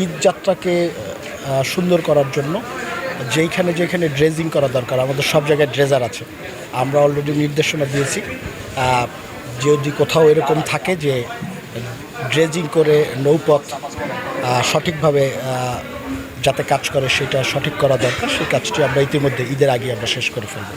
ঈদ যাত্রাকে সুন্দর করার জন্য যেখানে যেখানে ড্রেজিং করা দরকার, আমাদের সব জায়গায় ড্রেজার আছে। আমরা অলরেডি নির্দেশনা দিয়েছি, যদি কোথাও এরকম থাকে যে ড্রেজিং করে নৌপথ সঠিকভাবে যাতে কাজ করে সেটা সঠিক করা দরকার, সেই কাজটি আমরা ইতিমধ্যে ঈদের আগে আমরা শেষ করে ফেলব।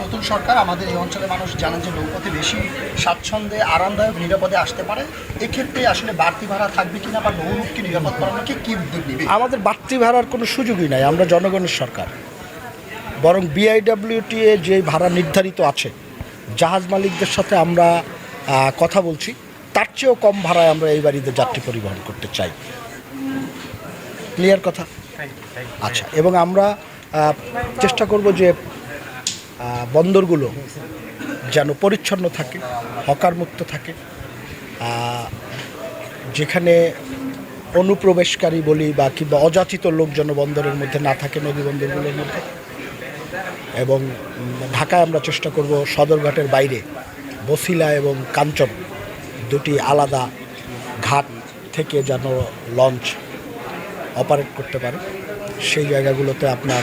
নতুন সরকার আমাদের এই অঞ্চলের মানুষ জানেন যে নৌপথে বেশি স্বাচ্ছন্দ্যে আরামদায়ক নিরাপদে আসতে পারে। এক্ষেত্রে আসলে বাড়তি ভাড়া থাকবে কিনা বা নৌরূপকে নিরাপদ করানোকে কী উদ্যোগ নেবে? আমাদের বাড়তি ভাড়ার কোনো সুযোগই নাই, আমরা জনগণের সরকার। বরং বিআইডব্লিউটিএ যে ভাড়া নির্ধারিত আছে, জাহাজ মালিকদের সাথে আমরা কথা বলছি, তার চেয়েও কম ভাড়ায় আমরা এই বাড়িতে যাত্রী পরিবহন করতে চাই। ক্লিয়ার কথা? আচ্ছা, এবং আমরা চেষ্টা করব যে বন্দরগুলো যেন পরিচ্ছন্ন থাকে, হকার মুক্ত থাকে, যেখানে অনুপ্রবেশকারী বলি বা কিংবা অযাচিত লোক যেন বন্দরের মধ্যে না থাকে, নদী বন্দরগুলোর মধ্যে। এবং ঢাকায় আমরা চেষ্টা করব সদরঘাটের বাইরে বছিলা এবং কাঞ্চন দুটি আলাদা ঘাট থেকে যেন লঞ্চ অপারেট করতে পারে। সেই জায়গাগুলোতে আপনার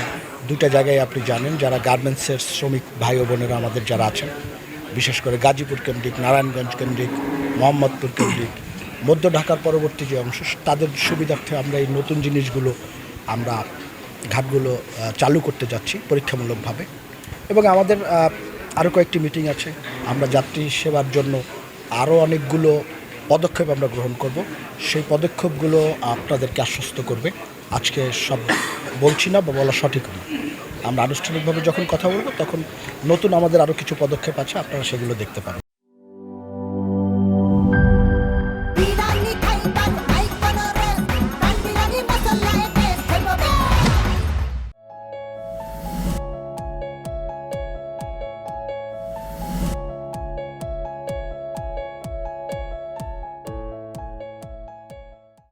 দুটা জায়গায় আপনি জানেন, যারা গার্মেন্টসের শ্রমিক ভাই ও বোনেরা আমাদের যারা আছেন, বিশেষ করে গাজীপুর কেন্দ্রিক, নারায়ণগঞ্জ কেন্দ্রিক, মোহাম্মদপুর কেন্দ্রিক, মধ্য ঢাকার পরবর্তী যে অংশ, তাদের সুবিধার্থে আমরা এই নতুন জিনিসগুলো আমরা ঘাটগুলো চালু করতে যাচ্ছি পরীক্ষামূলকভাবে। এবং আমাদের আরও কয়েকটি মিটিং আছে, আমরা যাত্রী সেবার জন্য আরও অনেকগুলো পদক্ষেপ আমরা গ্রহণ করব। সেই পদক্ষেপগুলো আপনাদেরকে আশ্বস্ত করবে। আজকে সব বলছি না বা বলা সঠিক না, আমরা আনুষ্ঠানিকভাবে যখন কথা বলবো তখন নতুন আমাদের আরও কিছু পদক্ষেপ আছে, আপনারা সেগুলো দেখতে পাবেন।